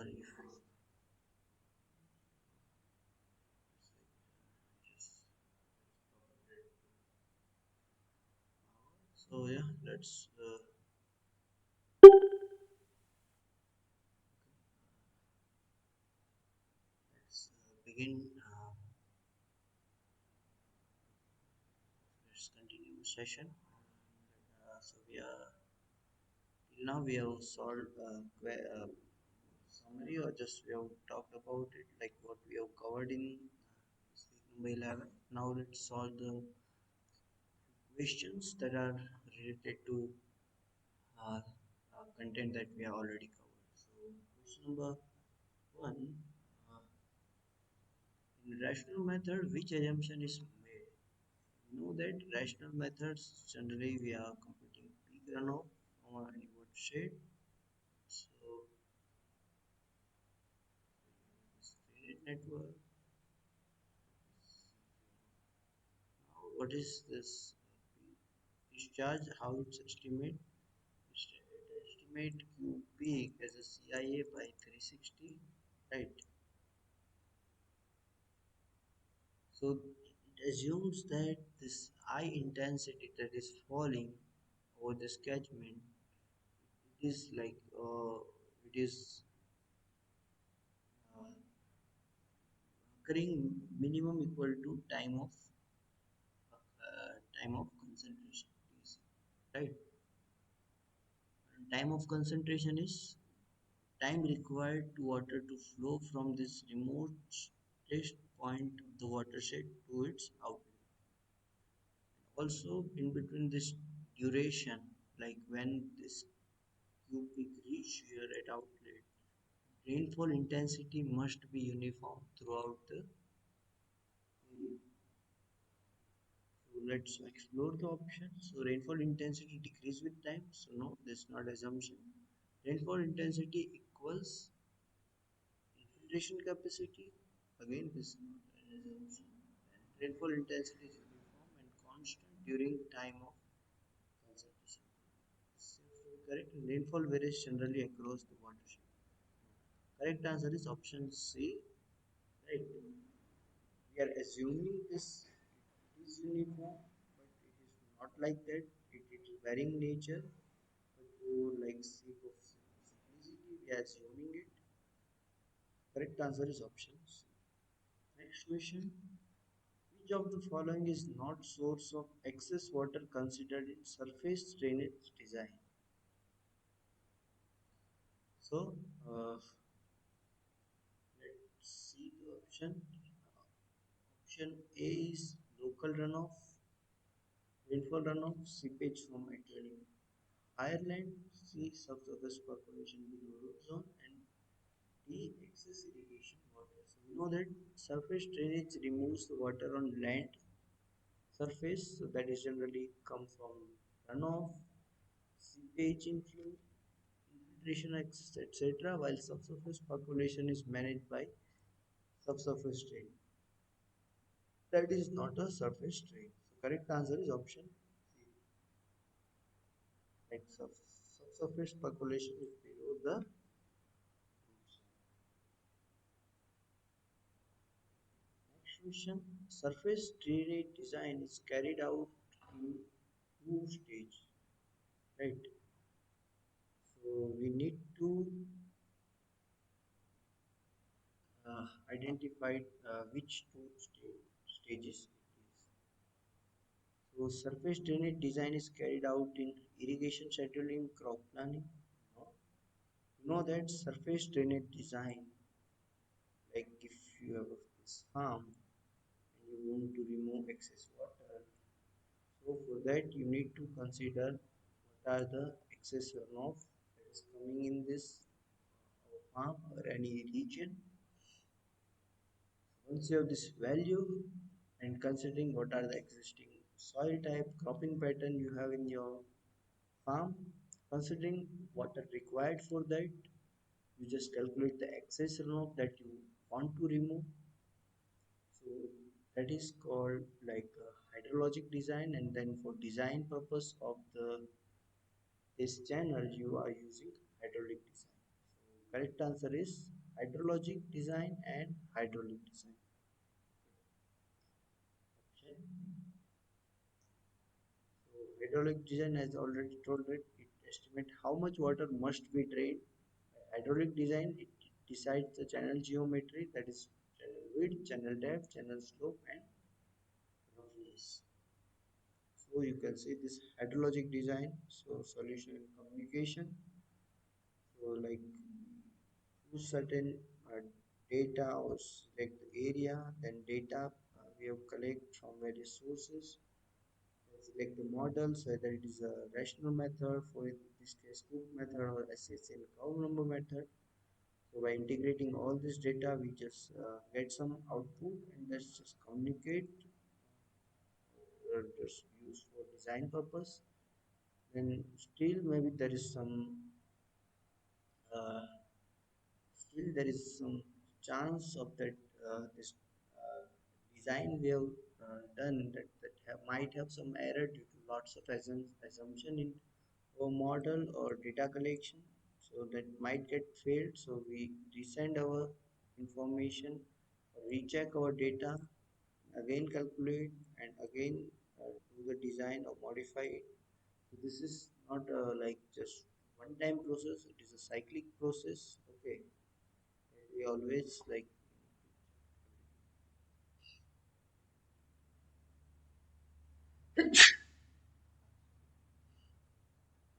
sorry for just so yeah, let's begin. Let's continue the session. So we are till now we have solved summary or just we have talked about it like what we have covered in week number 11. Now let's solve the questions that are related to uh, content that we have already covered. So question number one. Uh, in rational method, which assumption is made? You know that rational methods generally we are computing peak runoff from any watershed. So this drainage network. Now what is this discharge? How it's estimated? It estimate Q peak as a CIA by 360, right? So it assumes that this high intensity that is falling over this catchment, it is like it is uh, occurring minimum equal to time of concentration, TC, right? And time of concentration is time required to water to flow from this remote test point of the watershed to its outlet. Also, in between this duration, like when this Q peak reach here at outlet, rainfall intensity must be uniform throughout the area. So let's explore the options. So rainfall intensity decrease with time. So no, this is not assumption. Rainfall intensity equals infiltration capacity. Again, this is not an assumption. And rainfall intensity is uniform and constant during time of concentration. Seems to be correct. Rainfall varies generally across the watershed. Correct answer is option C. Right. We are assuming this is uniform, but it is not like that. It is varying nature. But for like sake of simplicity, we are assuming it. Correct answer is option C. Next question. Which of the following is not source of excess water considered in surface drainage design? So, let's see the option. Option A is local runoff, rainfall runoff, seepage from adjoining higher land, C subsurface percolation below root zone, and D excess irrigation water. So we know that surface drainage removes the water on land surface, so that is generally come from runoff, seepage inflow, infiltration excess, etc. While subsurface percolation is managed by subsurface drain. That is not a surface drain. So correct answer is option C. Like subsurface percolation is below the root zone. Next question. Surface drainage design is carried out in two stages, right? So we need to identify which stages it is. So surface drainage design is carried out in irrigation scheduling, crop planning. No. You know that surface drainage design, like if you have this farm and you want to remove excess water, so for that you need to consider what are the excess runoff that is coming in this farm or any region. Once you have this value and considering what are the existing soil type, cropping pattern you have in your farm, considering water required for that, you just calculate the excess runoff that you want to remove. So that is called like hydrologic design, and then for design purpose of the this channel you are using hydraulic design. Correct answer is hydrologic design and hydraulic design. Option. So hydraulic design, as already told it, it estimates how much water must be drained. Hydraulic design, it decides the channel geometry, that is channel width, channel depth, channel slope, and roughness. So you can see this hydrologic design. So solution and communication. So like choose certain data or select the area, then data we have collect from various sources. Then select the models, whether it is a rational method, for in this case Cook method, or SCS-CN curve number method. So by integrating all this data, we just get some output, and let's just communicate or just use for design purpose. Then still maybe there is some uh, still there is some chance of that this uh, design we have done might have some error due to lots of assumption in our model or data collection, so that might get failed. So we resend our information, recheck our data, again calculate, and again do the design or modify it. So this is not like just one time process, it is a cyclic process. Okay, we always like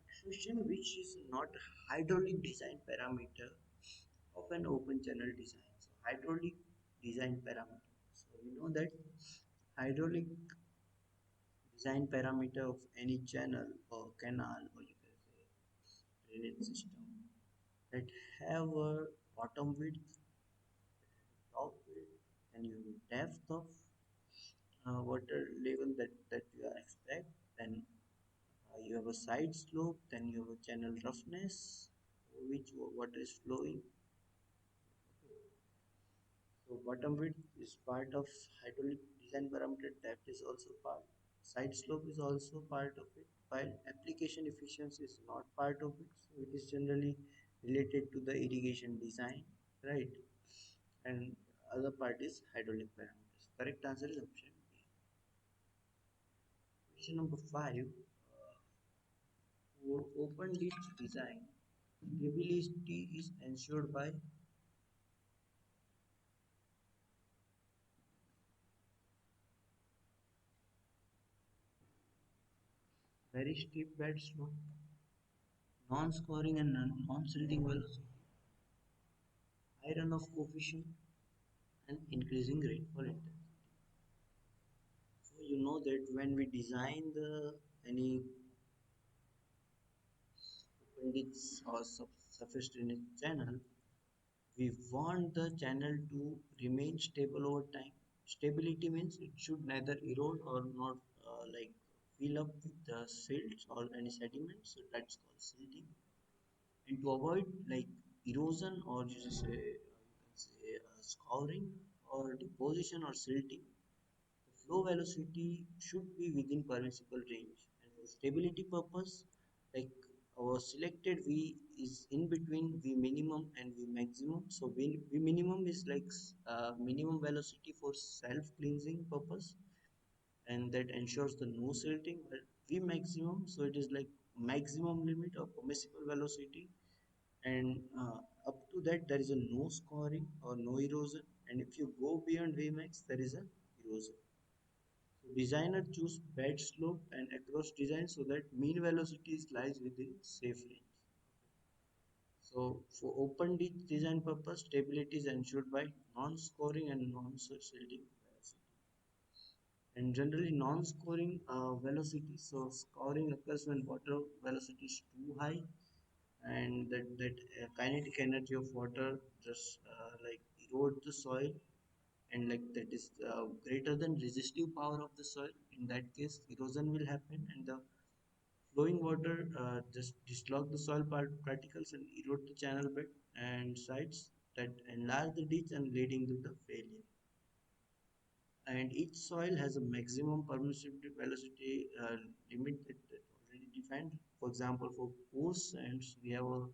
extrusion, which is not hydraulic design parameter of an open channel design. So hydraulic design parameter. So we know that hydraulic design parameter of any channel or canal, or you can say drainage system, that have a bottom width, top width, and you depth of water level that you expect, then you have a side slope, then you have a channel roughness, which water is flowing. So bottom width is part of hydraulic design parameter, depth is also part, side slope is also part of it, while application efficiency is not part of it. So it is generally related to the irrigation design, right? And other part is hydraulic parameters. Correct answer is option B. Question number 5. For open ditch design, stability is ensured by very steep bed slope, non-scoring and non-silting velocity, high runoff coefficient, and increasing rainfall intensity. So you know that when we design the any open ditch or surface drainage channel, we want the channel to remain stable over time. Stability means it should neither erode or not like fill up with the silts or any sediments. So that's called silting. And to avoid like erosion, or you can say scouring or deposition or silting, the flow velocity should be within permissible range. And for stability purpose, like our selected V is in between V minimum and V maximum. So V minimum is like minimum velocity for self cleansing purpose, and that ensures the no silting. But V maximum, so it is like maximum limit of permissible velocity, and up to that there is a no scoring or no erosion, and if you go beyond Vmax there is a erosion. So designer choose bed slope and across design so that mean velocities lies within safe range. So for open design purpose, stability is ensured by non-scoring and non-silting velocity. And generally non-scoring velocity, so scoring occurs when water velocity is too high, and that kinetic energy of water just like erode the soil, and like that is greater than resistive power of the soil. In that case erosion will happen, and the flowing water just dislodge the soil particles and erode the channel bed and sides, that enlarge the ditch and leading to the failure. And each soil has a maximum permissible velocity limit that already defined. For example, for pores sands we have a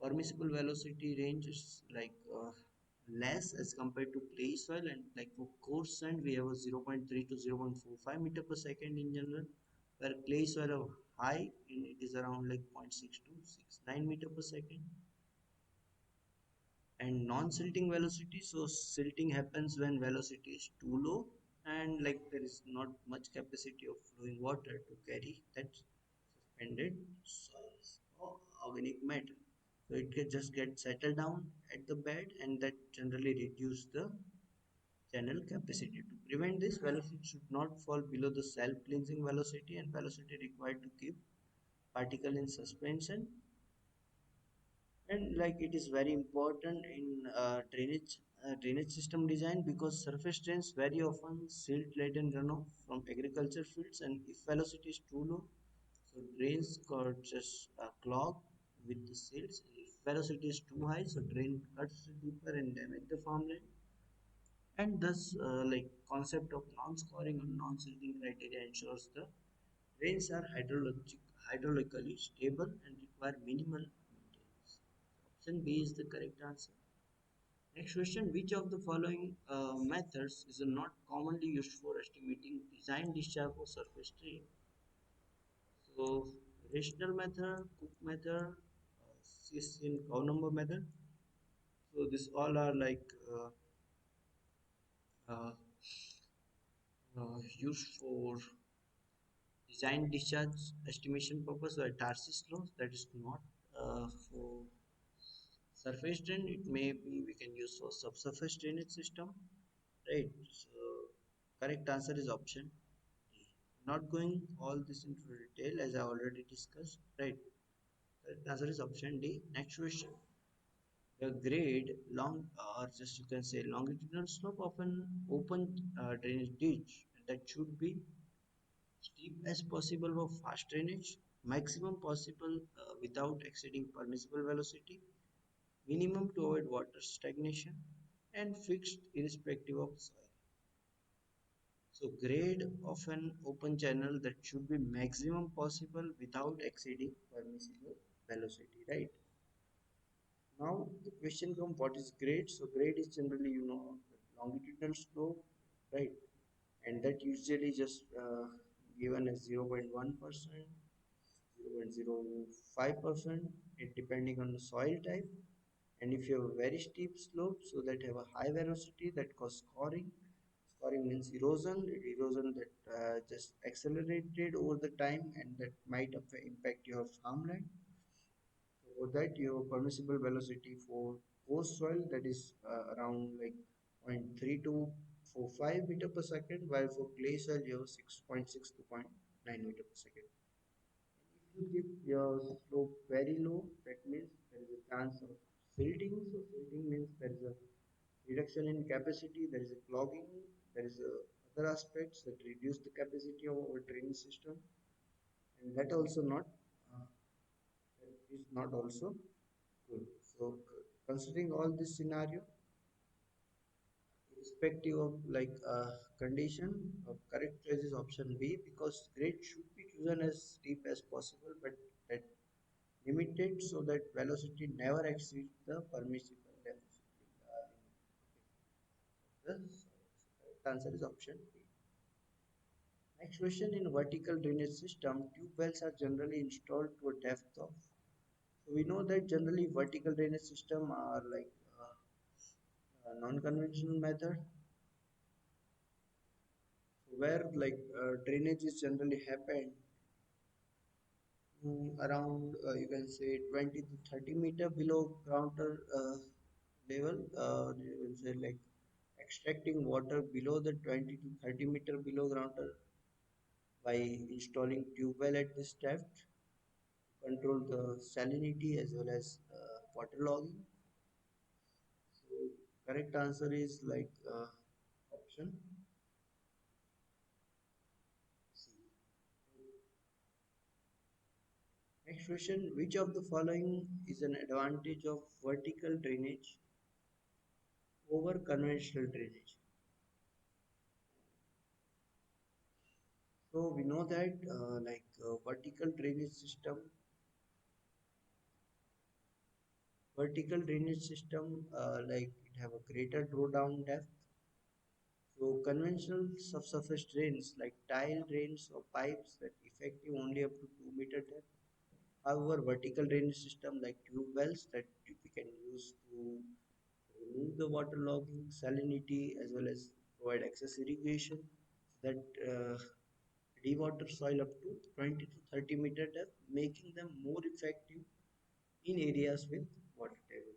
Permissible velocity range is like less as compared to clay soil, and like for coarse sand we have a 0.3 to 0.45 meter per second in general, where clay soil are high and it is around like 0.6 to 0.69 meter per second. And non-silting velocity, so silting happens when velocity is too low and like there is not much capacity of flowing water to carry that suspended soils or organic matter, so it can just get settled down at the bed, and that generally reduce the channel capacity. To prevent this, velocity should not fall below the self-cleansing velocity and velocity required to keep particle in suspension. And like it is very important in drainage system design, because surface drains very often silt laden runoff from agriculture fields, and if velocity is too low, so drains got just clog with the silts. If velocity is too high, so drain cuts deeper and damage the farmland. And thus like concept of non-scoring or non-silting criteria ensures the drains are hydraulically stable and require minimal maintenance. Option B is the correct answer. Next question: which of the following methods is not commonly used for estimating design discharge for surface drain? So, rational method, Cook method, SCS-CN cow number method. So, this all are like uh, used for design discharge estimation purpose or Tarsis laws. That is not for surface drain. It may be we can use for subsurface drainage system, right? So correct answer is option D. Not going all this into detail as I already discussed, right? Correct answer is option D. Next question: the grade long or just you can say longitudinal slope of an open drainage ditch that should be steep as possible for fast drainage, maximum possible without exceeding permissible velocity, minimum to avoid water stagnation, and fixed irrespective of soil. So grade of an open channel that should be maximum possible without exceeding permissible velocity, right? Now the question comes, what is grade? So grade is generally longitudinal slope, right? And that usually just given as 0.1%, 0.05%, it depending on the soil type. And if you have a very steep slope, so that have a high velocity that cause scoring. Scoring means erosion that just accelerated over the time and that might impact your farmland. So for that, you have permissible velocity for coarse soil that is around like 0.3 to 45 meter per second, while for clay soil you have 6.6 to 0.9 meter per second. If you keep your slope very low, that means there is a chance of silting. So silting means there is a reduction in capacity, there is a clogging, there is other aspects that reduce the capacity of our drainage system, and that also not that is not also good. So considering all this scenario, irrespective of like condition, correct choice is option B, because grade should be chosen as steep as possible, but that limited so that velocity never exceeds the permissible velocity. The correct answer is option B. Next question: in vertical drainage system, tube wells are generally installed to a depth of. So we know that generally vertical drainage system are like non-conventional method, so where like drainage is generally happen around you can say 20 to 30 meter below ground level. You can say like extracting water below the 20 to 30 meter below ground by installing tube well at this depth to control the salinity as well as water logging. So correct answer is like option C. Next question: which of the following is an advantage of vertical drainage over conventional drainage? So we know that like, vertical drainage system Vertical drainage system, like it have a greater drawdown depth. So conventional subsurface drains like tile drains or pipes that effective only up to 2 meter depth. However, vertical drainage system like tube wells that we can use to remove the water logging, salinity, as well as provide excess irrigation that dewater soil up to 20 to 30 meter depth, making them more effective in areas with water table.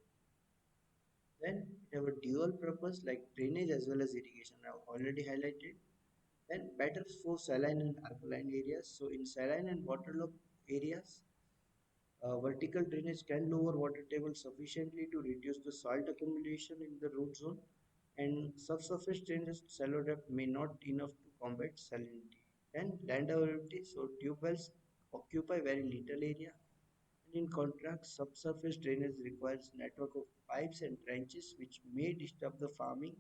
Then it have a dual purpose like drainage as well as irrigation. I've already highlighted. Then better for saline and alkaline areas. So in saline and waterlogged areas, vertical drainage can lower water table sufficiently to reduce the salt accumulation in the root zone, and subsurface drainage shallow depth may not enough to combat salinity. Then land availability. So tube wells occupy very little area, and in contrast, subsurface drainage requires network of pipes and trenches which may disturb the farming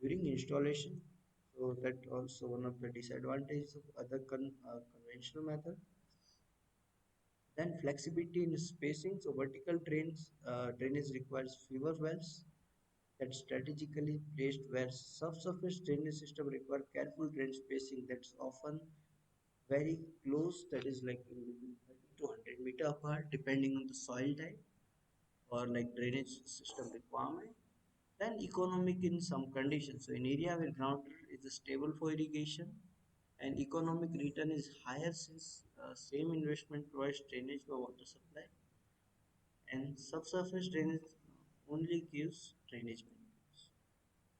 during installation. So that also one of the disadvantages of other conventional method. Then flexibility in spacing. So vertical drainage requires fewer wells that strategically placed, where subsurface drainage system require careful drain spacing that's often very close, that is like in between 30 to 100 meter apart depending on the soil type or like drainage system requirement. Then economic in some conditions. So in area where groundwater is stable for irrigation, and economic return is higher since same investment provides drainage for water supply, and subsurface drainage only gives drainage benefits.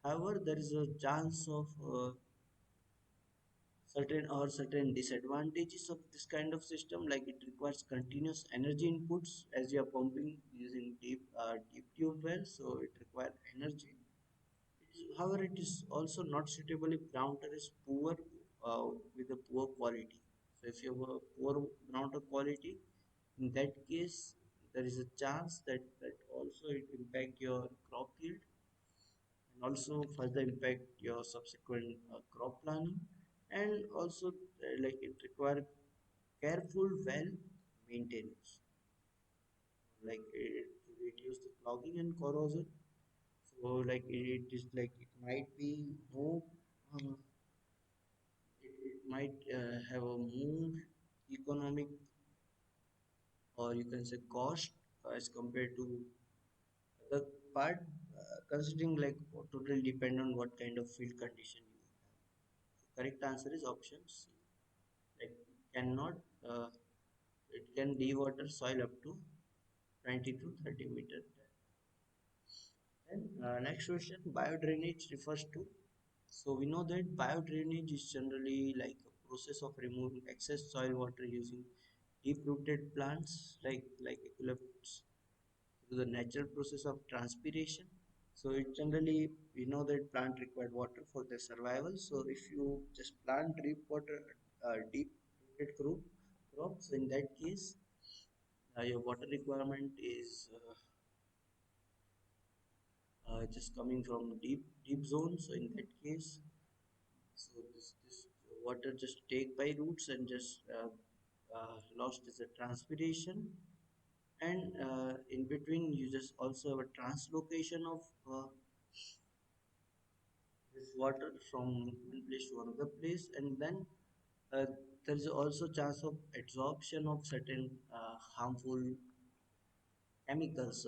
However, there is a chance of certain disadvantages of this kind of system, like it requires continuous energy inputs as you are pumping using deep tube wells, so it requires energy. However, it is also not suitable if groundwater is poor with a poor quality. So if you have a poor groundwater quality, in that case, there is a chance that also it impact your crop yield and also further impact your subsequent crop planning, and also like it require careful well maintenance, like to reduce the clogging and corrosion. So like it is like it might be no it might have a more economic, or you can say cost, as compared to the part, considering like totally depend on what kind of field condition you have. The correct answer is option C. Like it cannot, uh, it can dewater soil up to 20 to 30 meter depth. Then next question, biodrainage refers to. So we know that biodrainage is generally like a process of removing excess soil water using deep-rooted plants like eucalyptus through the natural process of transpiration. So it generally we know that plant required water for their survival. So if you just plant deep rooted crops, in that case, your water requirement is just coming from deep zone. So in that case, so this water just take by roots and just lost as a transpiration, and in between you just also have a translocation of this water from one place to another place, and then uh, there is also chance of absorption of certain harmful chemicals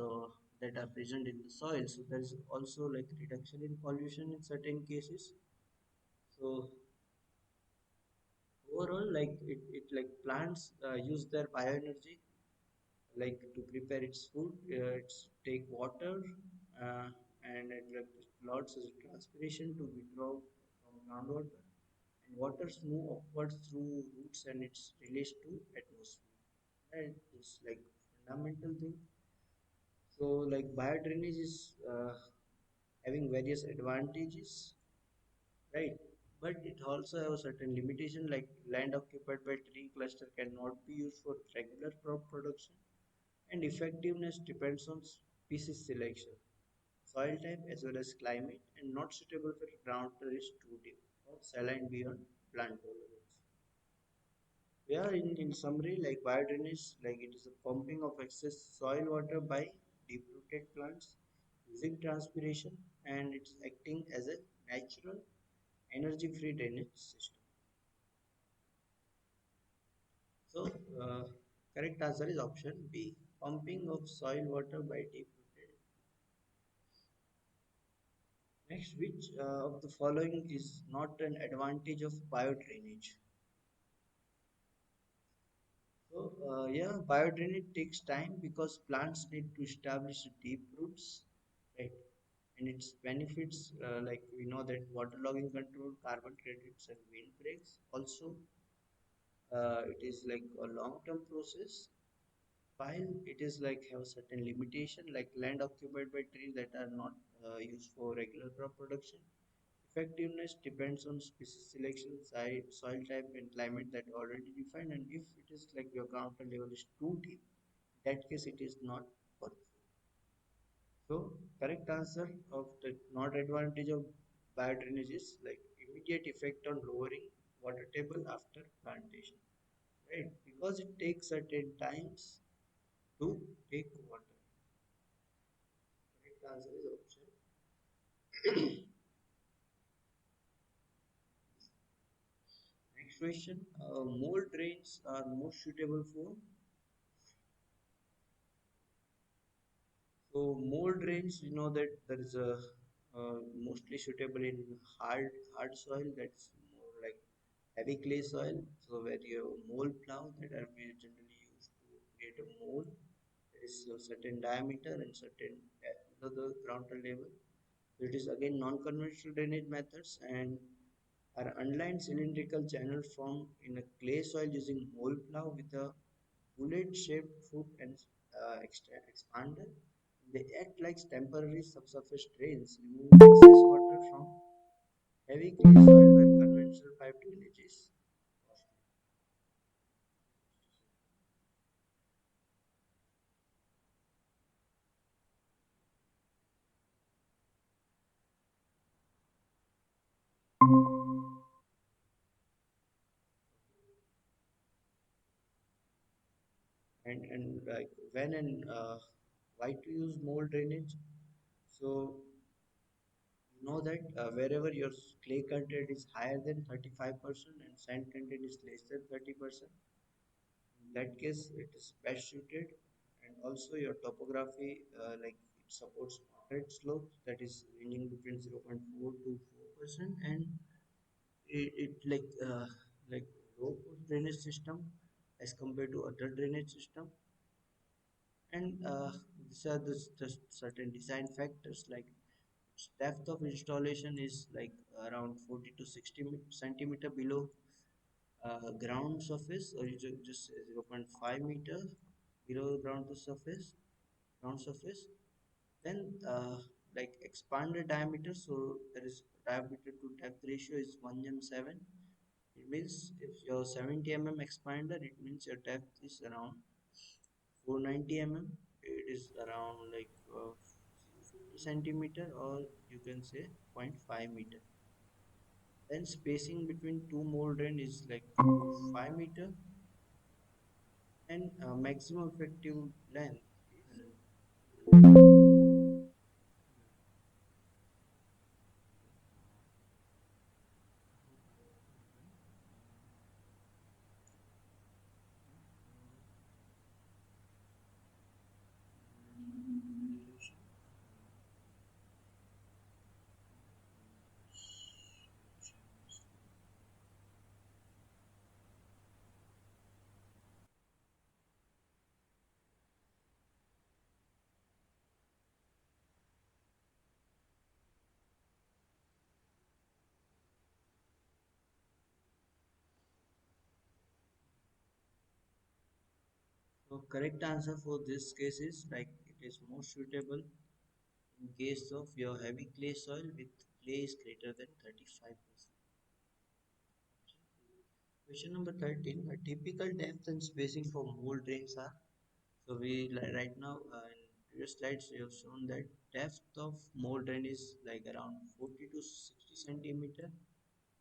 that are present in the soil. So there is also like reduction in pollution in certain cases. So overall, like it like plants use their bioenergy like to prepare its food. It's take water uh, and it like lots of transpiration to withdraw from groundwater, and waters move upwards through roots and it's released to atmosphere. Right? It's like fundamental thing. So like biodrainage is having various advantages, right? But it also have a certain limitation, like land occupied by tree cluster cannot be used for regular crop production, and effectiveness depends on species selection, soil type, as well as climate, and not suitable for groundwater is too deep or saline beyond plant tolerance. Yeah, in summary, like biodrainage, like it is a pumping of excess soil water by deep-rooted plants using transpiration, and it's acting as a natural energy-free drainage system. So, correct answer is option B. Pumping of soil water by deep-rooted. Next, which of the following is not an advantage of biodrainage? So, yeah, biodrainage takes time because plants need to establish deep roots, right? And its benefits, like we know that waterlogging control, carbon credits, and wind breaks. Also, it is like a long-term process. While it is like have certain limitation, like land occupied by trees that are not used for regular crop production. Effectiveness depends on species selection, soil type, and climate that are already defined. And if it is like your ground level is too deep, in that case it is not worth. So correct answer of the not advantage of biodrainage is like immediate effect on lowering water table after plantation, right? Because it takes certain times to take water. Correct answer is option. Next question: mold drains are most suitable for. So mold drains, you know that there is a mostly suitable in hard soil. That's more like heavy clay soil. So where you have mold plow that are generally used to create a mold. There is a certain diameter and certain below the ground level. So it is again non-conventional drainage methods and are unlined cylindrical channel formed in a clay soil using mold plow with a bullet-shaped foot and expander. They act like temporary subsurface drains, removing excess water from heavy clay soil where conventional pipe drainage is costly. And like when and why to use mold drainage? So you know that wherever your clay content is higher than 35% and sand content is less than 30%, in that case it is best suited. And also your topography, like it supports moderate slopes that is ranging between 0.4 to 4%, and it like low cost drainage system as compared to other drainage system. And these are the certain design factors like depth of installation is like around 40 to 60 centimeter below ground surface, or you just say 0.5 meter below ground to surface, ground surface. Then like expanded diameter, so there is diameter to depth ratio is 1m7. It means if your 70 expander, it means your depth is around 490 It is around like 50 centimeter, or you can say 0.5 meter. Then spacing between two mold drain is like 5 meter, and maximum effective length is so correct answer for this case is like it is more suitable in case of your heavy clay soil with clay is greater than 35%. Question number 13. A typical depth and spacing for mold drains are. So we right now in previous slides we have shown that depth of mold drain is like around 40 to 60 centimeter.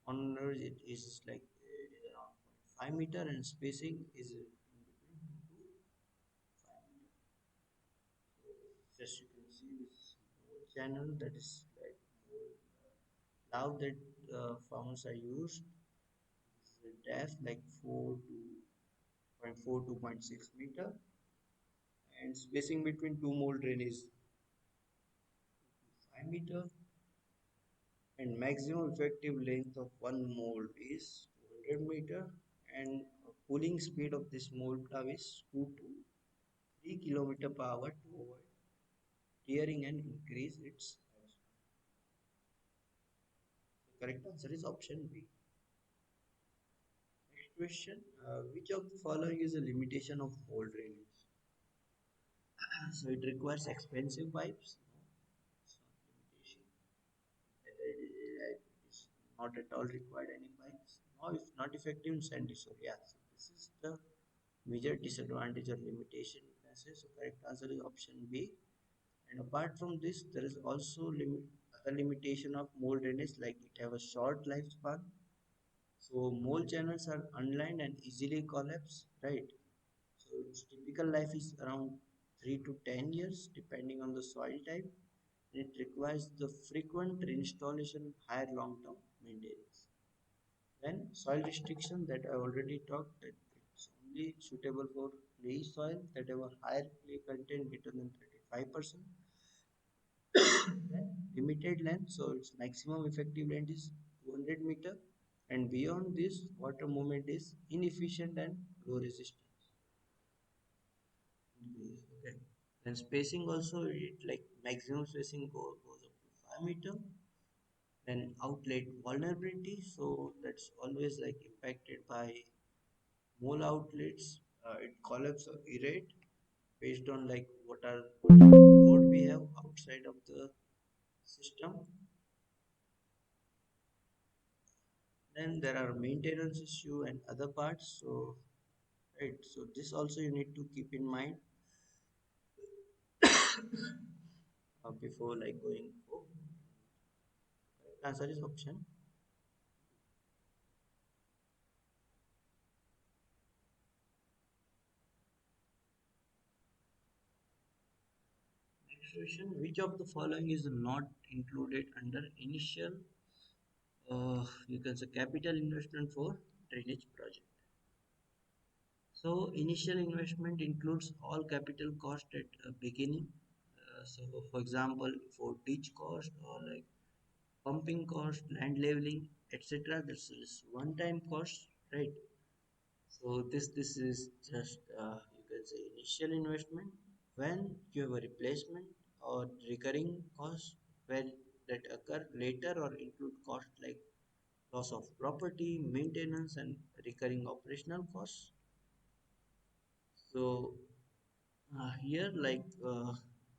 On average, it is like it is around 0.5 meter, and spacing is in between 2 to 5 meter. Just you can see this whole channel that is like now that farmers are used. This is a depth like 4 to 2.6 meter, and spacing between two mold drain is 5 meter, and maximum effective length of one mold is 200 meter, and cooling speed of this mold plow is 2 to 3 km per hour to avoid tearing and increase its lifespan. The correct answer is option B. Next question, which of the following is a limitation of mold drainage? So it requires expensive pipes. No, it's not limitation. It is not at all required any pipes. No, if not effective in sandy soil. Yeah, so this is the major disadvantage or limitation you can say. So correct answer is option B. And apart from this, there is also other limitation of mold drainage, like it have a short lifespan. So mold channels are unlined and easily collapse, right? So its typical life is around 3 to 10 years depending on the soil type. It requires the frequent reinstallation, higher long-term maintenance. Then soil restriction that I already talked, that it's only suitable for clay soil that have a higher clay content greater than 35%. Then limited length, so its maximum effective length is 200 meter, and beyond this water movement is inefficient and low resistance. Okay. Then spacing also, it like maximum spacing goes up to 5 meter. Then outlet vulnerability, so that's always like impacted by mole outlets. It collapse or erode based on like what load we have outside of the system. Then there are maintenance issue and other parts. So right, so this also you need to keep in mind before like going for answer is option. Next question: which of the following is not included under initial, you can say capital investment for drainage project? So initial investment includes all capital cost at beginning. So for example, for ditch cost or like pumping cost, land leveling, etc. This is one-time cost, right? So this is just you can say initial investment. When you have a replacement or recurring cost, where that occur later or include cost like loss of property, maintenance, and recurring operational costs. So here, like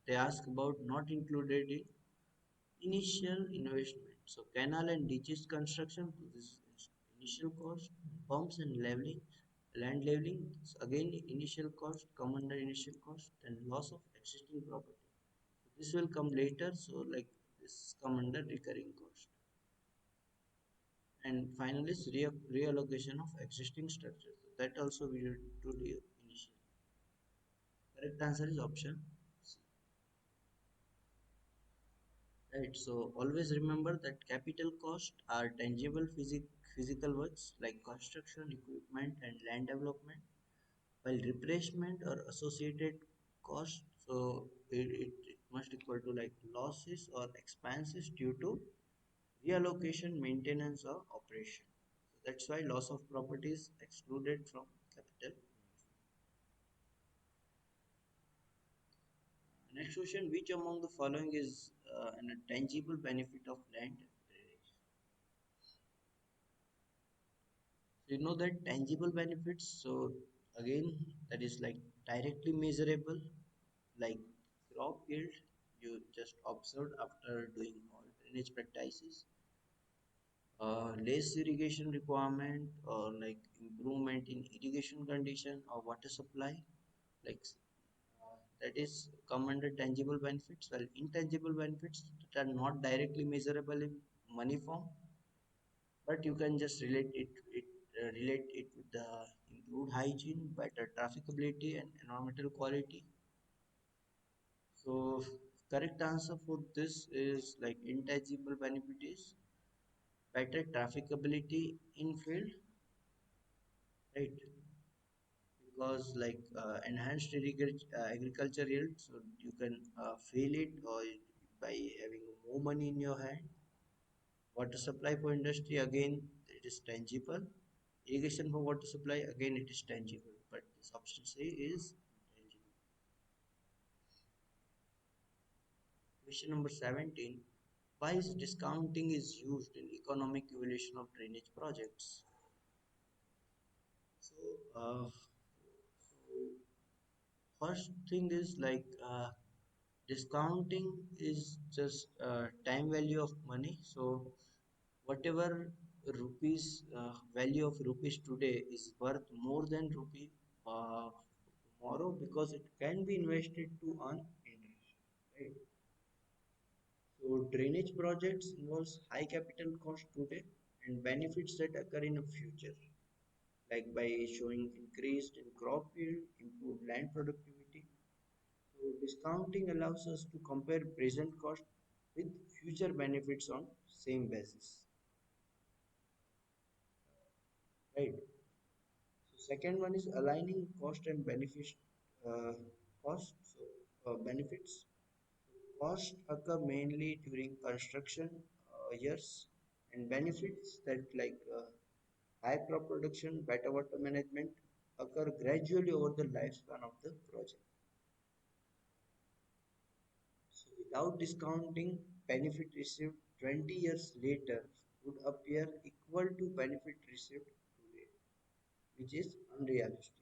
they ask about not included in initial investment. So canal and ditches construction, this is initial cost, pumps and leveling, land leveling, so again initial cost, come under initial cost, and loss of existing property. So this will come later, so like this come under recurring cost. And finally, is reallocation of existing structures. That also we need to do initially. Correct answer is option C. Right, so always remember that capital costs are tangible physical works like construction, equipment, and land development, while replacement or associated costs, so it must equal to like losses or expenses due to reallocation, maintenance, or operation. So that's why loss of property is excluded from capital. Next question: which among the following is a tangible benefit of land drainage? So you know that tangible benefits. So again, that is like directly measurable, like crop yield. You just observed after doing all drainage practices. Less irrigation requirement, or like improvement in irrigation condition or water supply, like that is come under tangible benefits. Well, intangible benefits that are not directly measurable in money form, but you can just relate it with the improved hygiene, better trafficability, and environmental quality. So correct answer for this is like intangible benefit is better trafficability in field, right? Because like enhanced agriculture yield, so you can feel it or by having more money in your hand. Water supply for industry, again it is tangible. Irrigation for water supply, again it is tangible, but this option C is intangible. Question number 17. Why is discounting is used in economic evaluation of drainage projects? So, first thing is like discounting is just time value of money. So whatever rupees value of rupees today is worth more than rupee tomorrow because it can be invested to earn interest, right? So drainage projects involves high capital cost today and benefits that occur in the future, like by showing increased in crop yield, improved land productivity. So discounting allows us to compare present cost with future benefits on same basis, right? So second one is aligning cost and benefits. Uh, cost benefits. Costs occur mainly during construction years, and benefits that like high crop production, better water management occur gradually over the lifespan of the project. So without discounting, benefit received 20 years later would appear equal to benefit received today, which is unrealistic.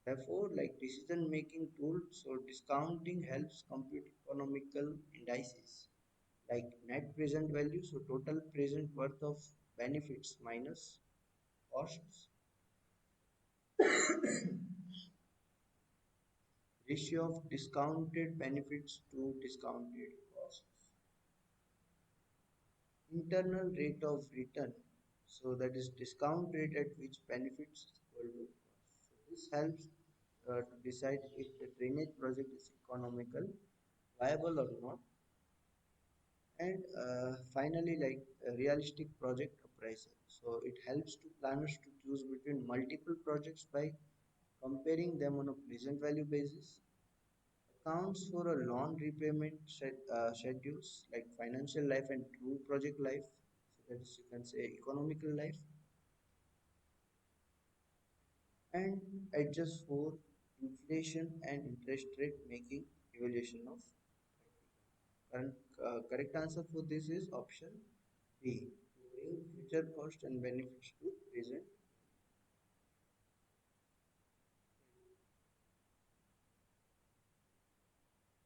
Therefore, like decision making tool, so discounting helps compute economical indices like net present value, so total present worth of benefits minus costs, ratio of discounted benefits to discounted costs, internal rate of return, so that is discount rate at which benefits is equal to cost. So this helps to decide if the drainage project is economical, viable or not. And finally, like a realistic project appraisal. So it helps to planners to choose between multiple projects by comparing them on a present value basis. Accounts for a loan repayment schedules like financial life and true project life. So that is, you can say, economical life, and adjust for inflation and interest rate, making evaluation of current. Correct answer for this is option B, to bring future cost and benefits to present.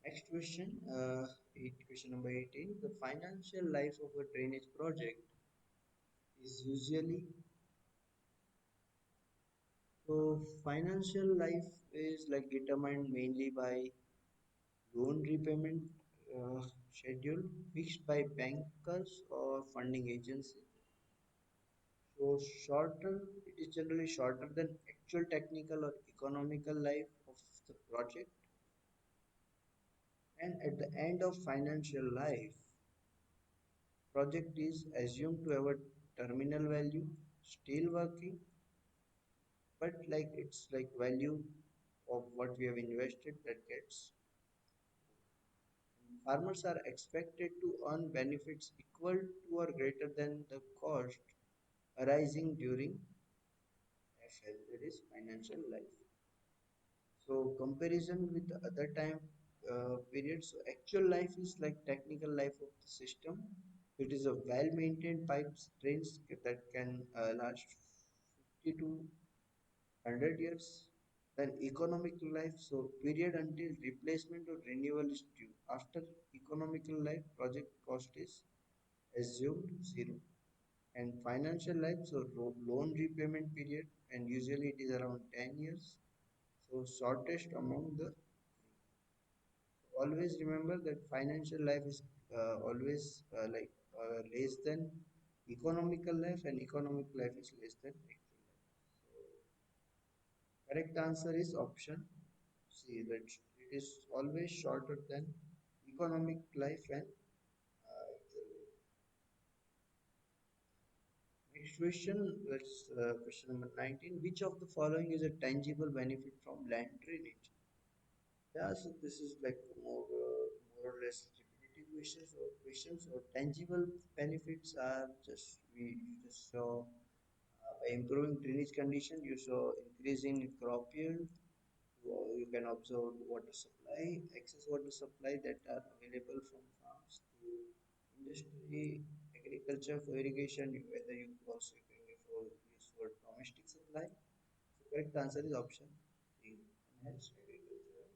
Next question, question number 18. The financial life of a drainage project is usually, so financial life is like determined mainly by loan repayment schedule fixed by bankers or funding agency. So shorter, it is generally shorter than actual technical or economical life of the project. And at the end of financial life, project is assumed to have a terminal value, still working, but like it's like value of what we have invested that gets. Farmers are expected to earn benefits equal to or greater than the cost arising during FL, that is financial life. So comparison with the other time periods, so actual life is like technical life of the system. It is a well-maintained pipes trains that can last 50 to 100 years. Then economical life, so period until replacement or renewal is due. After economical life, project cost is assumed zero. And financial life, so loan repayment period, and usually it is around 10 years. So shortest among the, always remember that financial life is always less than economical life, and economic life is less than actual life. So correct answer is option see that it is always shorter than economic life and next question. Let's question number 19. Which of the following is a tangible benefit from land drainage? Yeah, so this is like more or less repetitive questions or tangible benefits are just we just saw by improving drainage condition, you saw increase in crop yield. You can observe water supply, excess water supply that are available from farms to industry, agriculture for irrigation, whether you also can use for domestic supply. So correct answer is option C. Enhanced agriculture.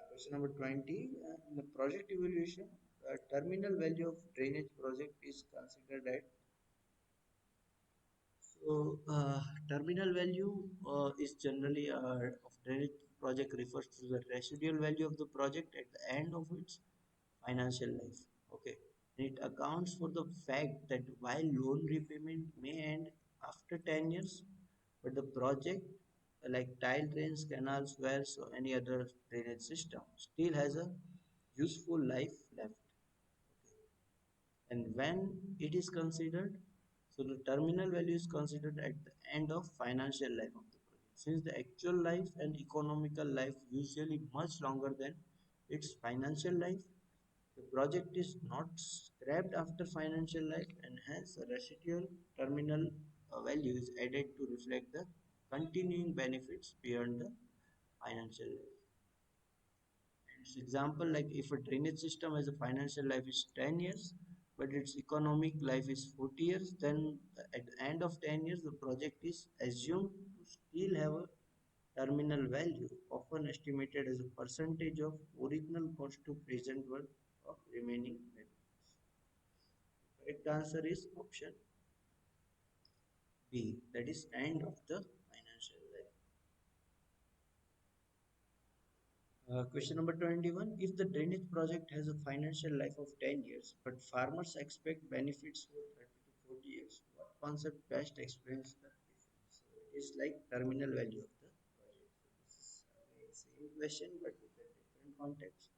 Question number 20. In the project evaluation, the terminal value of drainage project is considered at. Terminal value is generally of drainage project refers to the residual value of the project at the end of its financial life. Okay, and it accounts for the fact that while loan repayment may end after 10 years, but the project like tile drains, canals, wells, or any other drainage system still has a useful life left. And when it is considered, so the terminal value is considered at the end of financial life of the project. Since the actual life and economical life usually much longer than its financial life, the project is not scrapped after financial life and hence a residual terminal value is added to reflect the continuing benefits beyond the financial life. Its example, like if a drainage system has a financial life is 10 years, but its economic life is 40 years, then at the end of 10 years, the project is assumed to still have a terminal value, often estimated as a percentage of original cost to present worth of remaining benefits. The correct answer is option B, that is end of the financial life. Question number 21. If the drainage project has a financial life of 10 years, but farmers expect benefits for 30 to 40 years, what concept best explains the difference? So it is like terminal value of the project. So this is again same question but with a different context.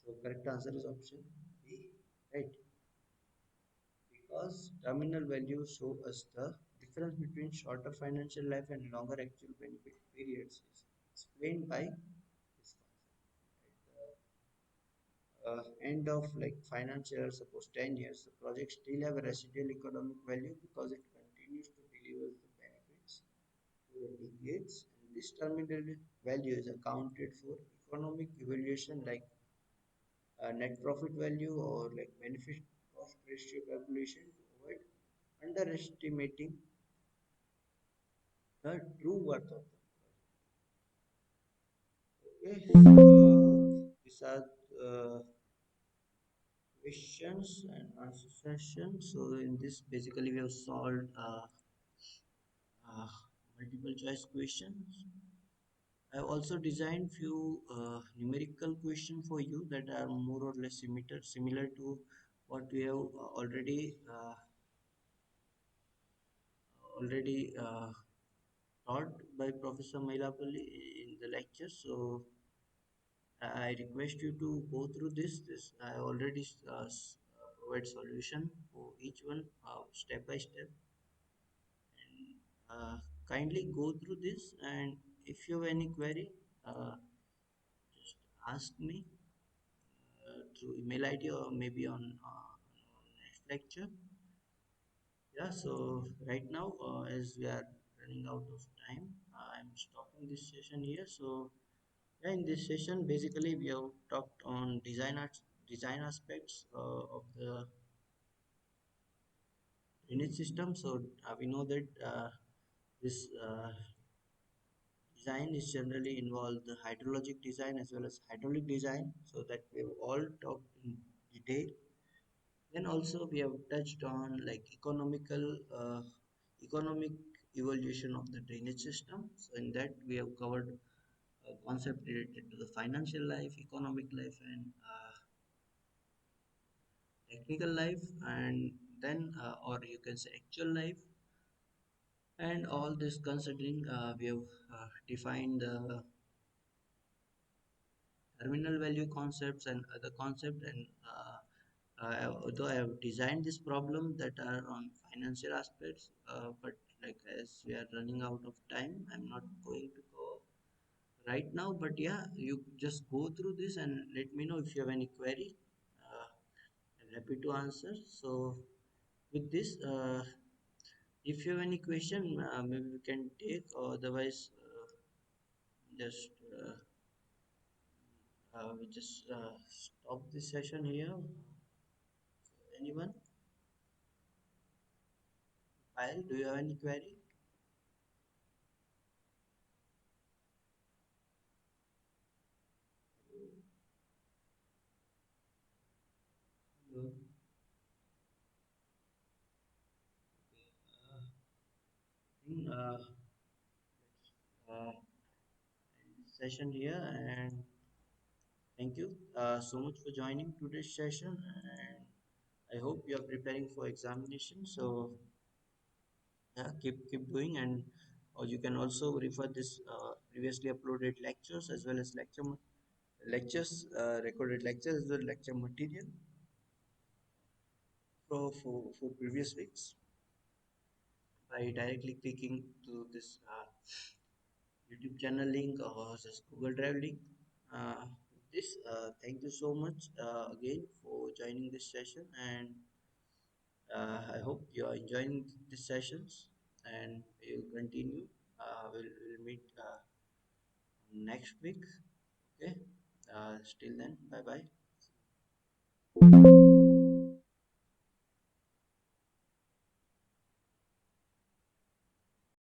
So correct answer is option B. Right. Because terminal value show us the difference between shorter financial life and longer actual benefit periods is explained by this concept. End of like financial year, suppose 10 years, the project still have a residual economic value because it continues to deliver the benefits to the decades. And this terminal value is accounted for economic evaluation like net profit value or like benefit cost ratio calculation to avoid underestimating the true worth of the project. Okay, so these are questions and answer session. So in this, basically we have solved uh, multiple choice questions. I have also designed few numerical questions for you that are more or less similar to what we have already taught by Professor Mailapalli in the lecture. So I request you to go through this. I already provide solution for each one step by step. And kindly go through this. And if you have any query, just ask me through email ID or maybe on next lecture. Yeah. So right now, as we are running out of time, I'm stopping this session here. So yeah, in this session, basically we have talked on design aspects of the drainage system. So we know that this design is generally involved the hydrologic design as well as hydraulic design. So that we have all talked in detail. Then also we have touched on like economic evaluation of the drainage system. So in that we have covered a concept related to the financial life, economic life, and technical life, and then or you can say actual life. And all this considering we have defined the terminal value concepts and other concepts, and although I have designed this problem that are on financial aspects, but like as we are running out of time, I'm not going to go right now. But yeah, you just go through this and let me know if you have any query. I'm happy to answer. So with this, if you have any question, maybe we can take, or otherwise, just we just stop this session here. Anyone? Payal, do you have any query? No. I think let's end this session here, and thank you so much for joining today's session. And I hope you are preparing for examination. So yeah, keep doing, and or you can also refer this previously uploaded lectures as well as lectures, recorded lectures as well lecture material for previous weeks by directly clicking to this YouTube channel link or just Google Drive link. This thank you so much again for joining this session, and I hope you are enjoying these sessions, and we'll continue. We'll meet next week. Okay. Still then, bye bye.